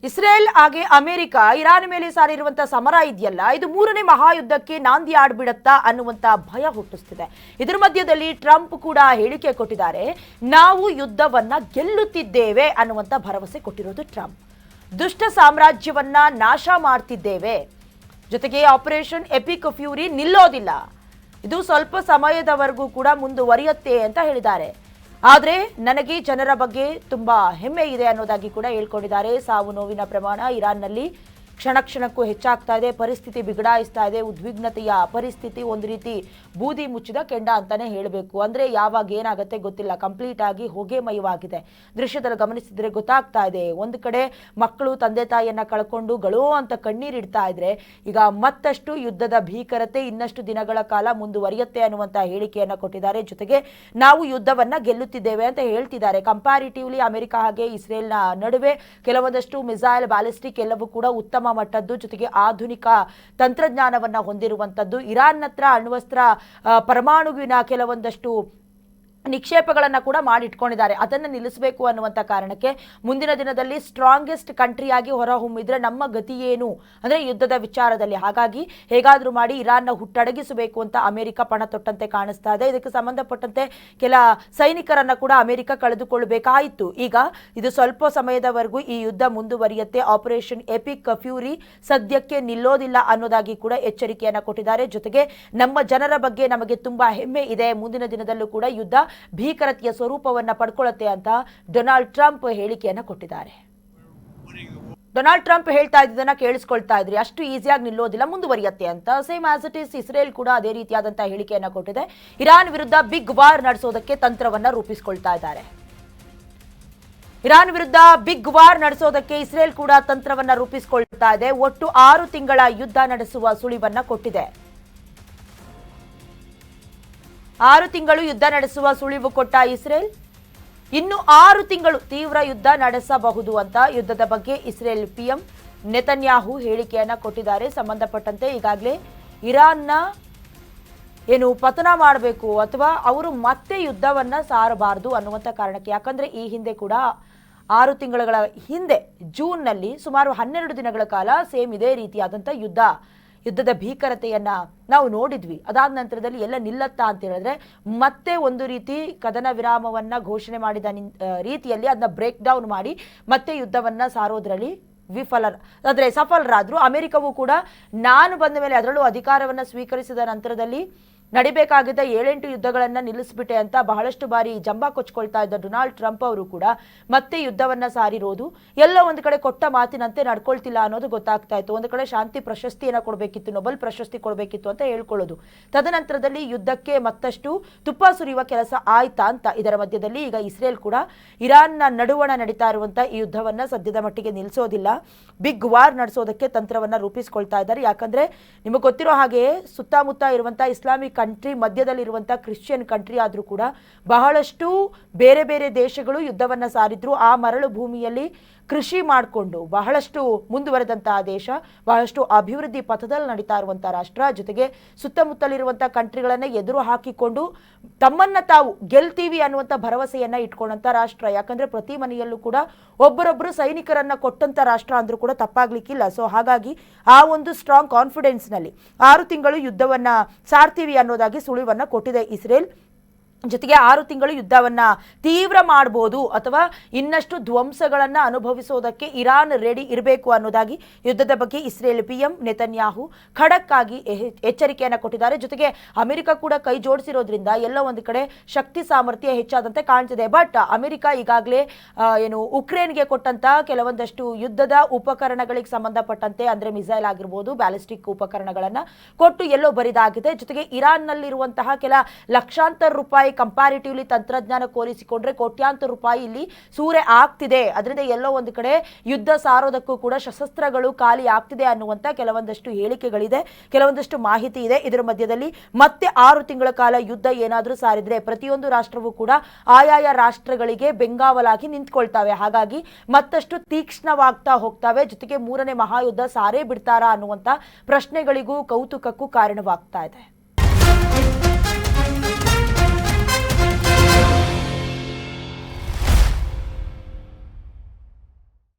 Israel ಹಾಗೆ America Iran ಮೇಲೆ ಸಾರಿರುವಂತಹ ಸಮರ ಇದೆಯಲ್ಲ, ಇದು ಮೂರನೇ ಮಹಾಯುದ್ಧಕ್ಕೆ ನಾಂದಿ ಆಡ್ಬಿಡತ್ತಾ ಅನ್ನುವಂತ ಭಯ ಹುಟ್ಟಿಸ್ತಿದೆ. ಇದರ ಮಧ್ಯದಲ್ಲಿ ಟ್ರಂಪ್ ಕೂಡ ಹೇಳಿಕೆ ಕೊಟ್ಟಿದ್ದಾರೆ. ನಾವು ಯುದ್ಧವನ್ನ ಗೆಲ್ಲುತ್ತಿದ್ದೇವೆ ಅನ್ನುವಂತ ಭರವಸೆ ಕೊಟ್ಟಿರೋದು ಟ್ರಂಪ್. ದುಷ್ಟ ಸಾಮ್ರಾಜ್ಯವನ್ನ ನಾಶ ಮಾಡ್ತಿದ್ದೇವೆ, ಜೊತೆಗೆ ಆಪರೇಷನ್ ಎಪಿಕ್ ಫ್ಯೂರಿ ನಿಲ್ಲೋದಿಲ್ಲ, ಇದು ಸ್ವಲ್ಪ ಸಮಯದವರೆಗೂ ಕೂಡ ಮುಂದುವರಿಯುತ್ತೆ ಅಂತ ಹೇಳಿದ್ದಾರೆ. ಆದರೆ ನನಗೆ ಜನರ ಬಗ್ಗೆ ತುಂಬಾ ಹೆಮ್ಮೆ ಇದೆ ಅನ್ನೋದಾಗಿ ಕೂಡ ಹೇಳ್ಕೊಂಡಿದ್ದಾರೆ. ಸಾವು ನೋವಿನ ಪ್ರಮಾಣ ಇರಾನ್ನಲ್ಲಿ ಕ್ಷಣ ಕ್ಷಣಕ್ಕೂ ಹೆಚ್ಚಾಗ್ತಾ ಇದೆ, ಪರಿಸ್ಥಿತಿ ಬಿಗಡಾಯಿಸ್ತಾ ಇದೆ, ಉದ್ವಿಗ್ನತೆಯ ಪರಿಸ್ಥಿತಿ ಒಂದು ರೀತಿ ಬೂದಿ ಮುಚ್ಚಿದ ಕೆಂಡ ಅಂತಾನೆ ಹೇಳಬೇಕು. ಅಂದ್ರೆ ಯಾವಾಗ ಏನಾಗುತ್ತೆ ಗೊತ್ತಿಲ್ಲ, ಕಂಪ್ಲೀಟ್ ಆಗಿ ಹೊಗೆಮಯವಾಗಿದೆ. ದೃಶ್ಯದಲ್ಲಿ ಗಮನಿಸಿದ್ರೆ ಗೊತ್ತಾಗ್ತಾ ಇದೆ. ಒಂದು ಕಡೆ ಮಕ್ಕಳು ತಂದೆ ತಾಯಿಯನ್ನ ಕಳ್ಕೊಂಡು ಗಳೋ ಅಂತ ಕಣ್ಣೀರಿಡ್ತಾ ಇದ್ರೆ, ಈಗ ಮತ್ತಷ್ಟು ಯುದ್ಧದ ಭೀಕರತೆ ಇನ್ನಷ್ಟು ದಿನಗಳ ಕಾಲ ಮುಂದುವರಿಯುತ್ತೆ ಅನ್ನುವಂತ ಹೇಳಿಕೆಯನ್ನ ಕೊಟ್ಟಿದ್ದಾರೆ. ಜೊತೆಗೆ ನಾವು ಯುದ್ಧವನ್ನ ಗೆಲ್ಲುತ್ತಿದ್ದೇವೆ ಅಂತ ಹೇಳ್ತಿದ್ದಾರೆ. ಕಂಪ್ಯಾರಿಟಿವ್ಲಿ ಅಮೆರಿಕ ಹಾಗೆ ಇಸ್ರೇಲ್ನ ನಡುವೆ ಕೆಲವೊಂದಷ್ಟು ಮಿಸೈಲ್, ಬ್ಯಾಲಿಸ್ಟಿಕ್ ಎಲ್ಲವೂ ಕೂಡ ಉತ್ತಮ ಮಟ್ಟದ್ದು, ಜೊತೆಗೆ ಆಧುನಿಕ ತಂತ್ರಜ್ಞಾನವನ್ನ ಹೊಂದಿರುವಂತದ್ದು. ಇರಾನ್ ಹತ್ರ ಅಣ್ವಸ್ತ್ರ, ಪರಮಾಣುವಿನ ಕೆಲವೊಂದಷ್ಟು ನಿಕ್ಷೇಪಗಳನ್ನ ಕೂಡ ಮಾಡಿಟ್ಕೊಂಡಿದ್ದಾರೆ. ಅದನ್ನು ನಿಲ್ಲಿಸಬೇಕು ಅನ್ನುವಂಥ ಕಾರಣಕ್ಕೆ ಮುಂದಿನ ದಿನದಲ್ಲಿ ಸ್ಟ್ರಾಂಗೆಸ್ಟ್ ಕಂಟ್ರಿಯಾಗಿ ಹೊರಹೊಮ್ಮಿದ್ರೆ ನಮ್ಮ ಗತಿ ಏನು ಅಂದ್ರೆ ಯುದ್ಧದ ವಿಚಾರದಲ್ಲಿ. ಹಾಗಾಗಿ ಹೇಗಾದ್ರೂ ಮಾಡಿ ಇರಾನ್ನ ಹುಟ್ಟಡಗಿಸಬೇಕು ಅಂತ ಅಮೆರಿಕ ಪಣ ತೊಟ್ಟಂತೆ ಕಾಣಿಸ್ತಾ ಇದೆ. ಇದಕ್ಕೆ ಸಂಬಂಧಪಟ್ಟಂತೆ ಕೆಲ ಸೈನಿಕರನ್ನ ಕೂಡ ಅಮೆರಿಕ ಕಳೆದುಕೊಳ್ಳಬೇಕಾಯಿತು. ಈಗ ಇದು ಸ್ವಲ್ಪ ಸಮಯದವರೆಗೂ ಈ ಯುದ್ಧ ಮುಂದುವರಿಯುತ್ತೆ. ಆಪರೇಷನ್ ಎಪಿಕ್ ಫ್ಯೂರಿ ಸದ್ಯಕ್ಕೆ ನಿಲ್ಲೋದಿಲ್ಲ ಅನ್ನೋದಾಗಿ ಕೂಡ ಎಚ್ಚರಿಕೆಯನ್ನ ಕೊಟ್ಟಿದ್ದಾರೆ. ಜೊತೆಗೆ ನಮ್ಮ ಜನರ ಬಗ್ಗೆ ನಮಗೆ ತುಂಬಾ ಹೆಮ್ಮೆ ಇದೆ, ಮುಂದಿನ ದಿನದಲ್ಲೂ ಕೂಡ ಯುದ್ಧ ಭೀಕರತೆಯ ಸ್ವರೂಪವನ್ನ ಪಡ್ಕೊಳ್ಳುತ್ತೆ ಅಂತ ಡೊನಾಲ್ಡ್ ಟ್ರಂಪ್ ಹೇಳಿಕೆಯನ್ನ ಕೊಟ್ಟಿದ್ದಾರೆ. ಡೊನಾಲ್ಡ್ ಟ್ರಂಪ್ ಹೇಳ್ತಾ ಇದ್ದನ್ನ ಕೇಳಿಸ್ಕೊಳ್ತಾ ಇದ್ರಿ, ಅಷ್ಟು ಈಸಿಯಾಗಿ ನಿಲ್ಲೋದಿಲ್ಲ, ಮುಂದುವರಿಯುತ್ತೆ ಅಂತ. Same as it is Israel ಕೂಡ ಅದೇ ರೀತಿಯಾದಂತಹ ಹೇಳಿಕೆಯನ್ನ ಕೊಟ್ಟಿದೆ. ಇರಾನ್ ವಿರುದ್ಧ ಬಿಗ್ ವಾರ್ ನಡೆಸೋದಕ್ಕೆ ತಂತ್ರವನ್ನ ರೂಪಿಸಿಕೊಳ್ತಾ ಇದ್ದಾರೆ. ಇರಾನ್ ವಿರುದ್ಧ ಬಿಗ್ ವಾರ್ ನಡೆಸೋದಕ್ಕೆ ಇಸ್ರೇಲ್ ಕೂಡ ತಂತ್ರವನ್ನ ರೂಪಿಸಿಕೊಳ್ತಾ ಇದೆ. ಒಟ್ಟು 6 ತಿಂಗಳ ಯುದ್ಧ ನಡೆಸುವ ಸುಳಿವನ್ನ ಕೊಟ್ಟಿದೆ. 6 ತಿಂಗಳು ಯುದ್ಧ ನಡೆಸುವ ಸುಳಿವು ಕೊಟ್ಟ ಇಸ್ರೇಲ್ ಇನ್ನು 6 ತಿಂಗಳು ತೀವ್ರ ಯುದ್ಧ ನಡೆಸಬಹುದು ಅಂತ ಯುದ್ಧದ ಬಗ್ಗೆ ಇಸ್ರೇಲ್ ಪಿಎಂ ನೆತನ್ಯಾಹು ಹೇಳಿಕೆಯನ್ನ ಕೊಟ್ಟಿದ್ದಾರೆ. ಸಂಬಂಧಪಟ್ಟಂತೆ ಈಗಾಗಲೇ ಇರಾನ್ನ ಏನು ಪತನ ಮಾಡಬೇಕು ಅಥವಾ ಅವರು ಮತ್ತೆ ಯುದ್ಧವನ್ನ ಸಾರಬಾರದು ಅನ್ನುವಂಥ ಕಾರಣಕ್ಕೆ, ಯಾಕಂದ್ರೆ ಈ ಹಿಂದೆ ಕೂಡ 6 ತಿಂಗಳ ಹಿಂದೆ ಜೂನ್ನಲ್ಲಿ ಸುಮಾರು 12 ದಿನಗಳ ಕಾಲ ಸೇಮ್ ಇದೇ ರೀತಿಯಾದಂಥ ಯುದ್ಧದ ಭೀಕರತೆಯನ್ನ ನಾವು ನೋಡಿದ್ವಿ. ಅದಾದ ನಂತರದಲ್ಲಿ ಎಲ್ಲ ನಿಲ್ಲತ್ತಾ ಅಂತ ಹೇಳಿದ್ರೆ ಮತ್ತೆ ಒಂದು ರೀತಿ ಕದನ ವಿರಾಮವನ್ನ ಘೋಷಣೆ ಮಾಡಿದ ರೀತಿಯಲ್ಲಿ ಅದನ್ನ ಬ್ರೇಕ್ ಡೌನ್ ಮಾಡಿ ಮತ್ತೆ ಯುದ್ಧವನ್ನ ಸಾರೋದ್ರಲ್ಲಿ ಸಫಲರಾದ್ರು. ಅಮೆರಿಕವೂ ಕೂಡ ನಾನು ಬಂದ ಮೇಲೆ, ಅದರಲ್ಲೂ ಅಧಿಕಾರವನ್ನ ಸ್ವೀಕರಿಸಿದ ನಂತರದಲ್ಲಿ ನಡಿಬೇಕಾಗಿದ್ದ 7-8 ಯುದ್ಧಗಳನ್ನ ನಿಲ್ಲಿಸ್ಬಿಟ್ಟೆ ಅಂತ ಬಹಳಷ್ಟು ಬಾರಿ ಜಂಬ ಕೊಚ್ಕೊಳ್ತಾ ಇದ್ದ ಡೊನಾಲ್ಡ್ ಟ್ರಂಪ್ ಅವರು ಕೂಡ ಮತ್ತೆ ಯುದ್ಧವನ್ನ ಸಾರಿರೋದು ಎಲ್ಲ ಒಂದು ಕಡೆ ಕೊಟ್ಟ ಮಾತಿನಂತೆ ನಡ್ಕೊಳ್ತಿಲ್ಲ ಅನ್ನೋದು ಗೊತ್ತಾಗ್ತಾ ಇತ್ತು. ಒಂದು ಕಡೆ ಶಾಂತಿ ಪ್ರಶಸ್ತಿಯನ್ನ ಕೊಡಬೇಕಿತ್ತು, ನೊಬೆಲ್ ಪ್ರಶಸ್ತಿ ಕೊಡಬೇಕಿತ್ತು ಅಂತ ಹೇಳ್ಕೊಳ್ಳೋದು. ತದನಂತರದಲ್ಲಿ ಯುದ್ಧಕ್ಕೆ ಮತ್ತಷ್ಟು ತುಪ್ಪ ಸುರಿಯುವ ಕೆಲಸ ಆಯ್ತಾ ಅಂತ. ಇದರ ಮಧ್ಯದಲ್ಲಿ ಈಗ ಇಸ್ರೇಲ್ ಕೂಡ ಇರಾನ್ನ ನಡುವಣ ನಡೀತಾ ಇರುವಂತ ಈ ಯುದ್ಧವನ್ನ ಸದ್ಯದ ಮಟ್ಟಿಗೆ ನಿಲ್ಲಿಸೋದಿಲ್ಲ, ಬಿಗ್ ವಾರ್ ನಡೆಸೋದಕ್ಕೆ ತಂತ್ರವನ್ನ ರೂಪಿಸಿಕೊಳ್ತಾ ಇದ್ದಾರೆ. ಯಾಕಂದ್ರೆ ನಿಮಗೆ ಗೊತ್ತಿರೋ ಹಾಗೆ ಸುತ್ತಮುತ್ತ ಇರುವಂತಹ ಇಸ್ಲಾಮಿಕ್ ಕಂಟ್ರಿ, ಮಧ್ಯದಲ್ಲಿರುವಂತಹ ಕ್ರಿಶ್ಚಿಯನ್ ಕಂಟ್ರಿ ಆದ್ರೂ ಕೂಡ ಬಹಳಷ್ಟು ಬೇರೆ ಬೇರೆ ದೇಶಗಳು ಯುದ್ಧವನ್ನ ಸಾರಿದ್ರು. ಆ ಮರಳು ಭೂಮಿಯಲ್ಲಿ ಕೃಷಿ ಮಾಡಿಕೊಂಡು ಬಹಳಷ್ಟು ಮುಂದುವರೆದಂತಹ ದೇಶ, ಬಹಳಷ್ಟು ಅಭಿವೃದ್ಧಿ ಪಥದಲ್ಲಿ ನಡೀತಾ ಇರುವಂತಹ ರಾಷ್ಟ್ರ, ಜೊತೆಗೆ ಸುತ್ತಮುತ್ತಲಿರುವಂತಹ ಕಂಟ್ರಿಗಳನ್ನ ಎದುರು ಹಾಕಿಕೊಂಡು ತಮ್ಮನ್ನ ತಾವು ಗೆಲ್ತೀವಿ ಅನ್ನುವಂಥ ಭರವಸೆಯನ್ನ ಇಟ್ಕೊಂಡಂತ ರಾಷ್ಟ್ರ. ಯಾಕಂದ್ರೆ ಪ್ರತಿ ಮನೆಯಲ್ಲೂ ಕೂಡ ಒಬ್ಬರೊಬ್ಬರು ಸೈನಿಕರನ್ನ ಕೊಟ್ಟಂತ ರಾಷ್ಟ್ರ ಅಂದ್ರೂ ಕೂಡ ತಪ್ಪಾಗ್ಲಿಕ್ಕಿಲ್ಲ. ಸೊ ಹಾಗಾಗಿ ಆ ಒಂದು ಸ್ಟ್ರಾಂಗ್ ಕಾನ್ಫಿಡೆನ್ಸ್ ನಲ್ಲಿ 6 ತಿಂಗಳು ಯುದ್ಧವನ್ನ ಸಾರ್ತೀವಿ ಅನ್ನೋದಾಗಿ ಸುಳಿವನ್ನ ಕೊಟ್ಟಿದೆ ಇಸ್ರೇಲ್. ಜೊತೆಗೆ 6 ತಿಂಗಳು ಯುದ್ಧವನ್ನ ತೀವ್ರ ಮಾಡಬಹುದು ಅಥವಾ ಇನ್ನಷ್ಟು ಧ್ವಂಸಗಳನ್ನ ಅನುಭವಿಸೋದಕ್ಕೆ ಇರಾನ್ ರೆಡಿ ಇರಬೇಕು ಅನ್ನೋದಾಗಿ ಯುದ್ಧದ ಬಗ್ಗೆ ಇಸ್ರೇಲ್ ಪಿಎಂ ನೆತನ್ಯಾಹು ಖಡಕ್ ಆಗಿ ಎಚ್ಚರಿಕೆಯನ್ನ ಕೊಟ್ಟಿದ್ದಾರೆ. ಜೊತೆಗೆ ಅಮೆರಿಕ ಕೂಡ ಕೈ ಜೋಡಿಸಿರೋದ್ರಿಂದ ಎಲ್ಲ ಒಂದು ಕಡೆ ಶಕ್ತಿ ಸಾಮರ್ಥ್ಯ ಹೆಚ್ಚಾದಂತೆ ಕಾಣ್ತಿದೆ. ಬಟ್ ಅಮೆರಿಕ ಈಗಾಗಲೇ ಉಕ್ರೇನ್ಗೆ ಕೊಟ್ಟಂತ ಕೆಲವೊಂದಷ್ಟು ಯುದ್ಧದ ಉಪಕರಣಗಳಿಗೆ ಸಂಬಂಧಪಟ್ಟಂತೆ, ಅಂದ್ರೆ ಮಿಸೈಲ್ ಆಗಿರ್ಬೋದು, ಬ್ಯಾಲಿಸ್ಟಿಕ್ ಉಪಕರಣಗಳನ್ನ ಕೊಟ್ಟು ಎಲ್ಲೋ ಬರಿದಾಗಿದೆ. ಜೊತೆಗೆ ಇರಾನ್ ನಲ್ಲಿರುವಂತಹ ಕೆಲ ಲಕ್ಷಾಂತರ ರೂಪಾಯಿ ಕಂಪ್ಯಾರಿಟಿವ್ಲಿ ತಂತ್ರಜ್ಞಾನ ಹೋಲಿಸಿಕೊಂಡ್ರೆ ಕೋಟ್ಯಾಂತರ ರೂಪಾಯಿ ಇಲ್ಲಿ ಸೂರೆ ಆಗ್ತಿದೆ. ಅದರಿಂದ ಎಲ್ಲೋ ಒಂದು ಕಡೆ ಯುದ್ಧ ಸಾರೋದಕ್ಕೂ ಕೂಡ ಶಸ್ತ್ರಾಸ್ತ್ರಗಳು ಖಾಲಿ ಆಗ್ತಿದೆ ಅನ್ನುವಂತ ಕೆಲವೊಂದಷ್ಟು ಹೇಳಿಕೆಗಳಿದೆ, ಕೆಲವೊಂದಷ್ಟು ಮಾಹಿತಿ ಇದೆ. ಇದರ ಮಧ್ಯದಲ್ಲಿ ಮತ್ತೆ 6 ತಿಂಗಳ ಕಾಲ ಯುದ್ಧ ಏನಾದರೂ ಸಾರಿದ್ರೆ ಪ್ರತಿಯೊಂದು ರಾಷ್ಟ್ರವೂ ಕೂಡ ಆಯಾಯ ರಾಷ್ಟ್ರಗಳಿಗೆ ಬೆಂಗಾವಲಾಗಿ ನಿಂತ್ಕೊಳ್ತಾವೆ. ಹಾಗಾಗಿ ಮತ್ತಷ್ಟು ತೀಕ್ಷ್ಣವಾಗ್ತಾ ಹೋಗ್ತವೆ. ಜೊತೆಗೆ 3ನೇ ಮಹಾಯುದ್ಧ ಸಾರೇ ಬಿಡ್ತಾರಾ ಅನ್ನುವಂತ ಪ್ರಶ್ನೆಗಳಿಗೂ ಕೌತುಕಕ್ಕೂ ಕಾರಣವಾಗ್ತಾ ಇದೆ.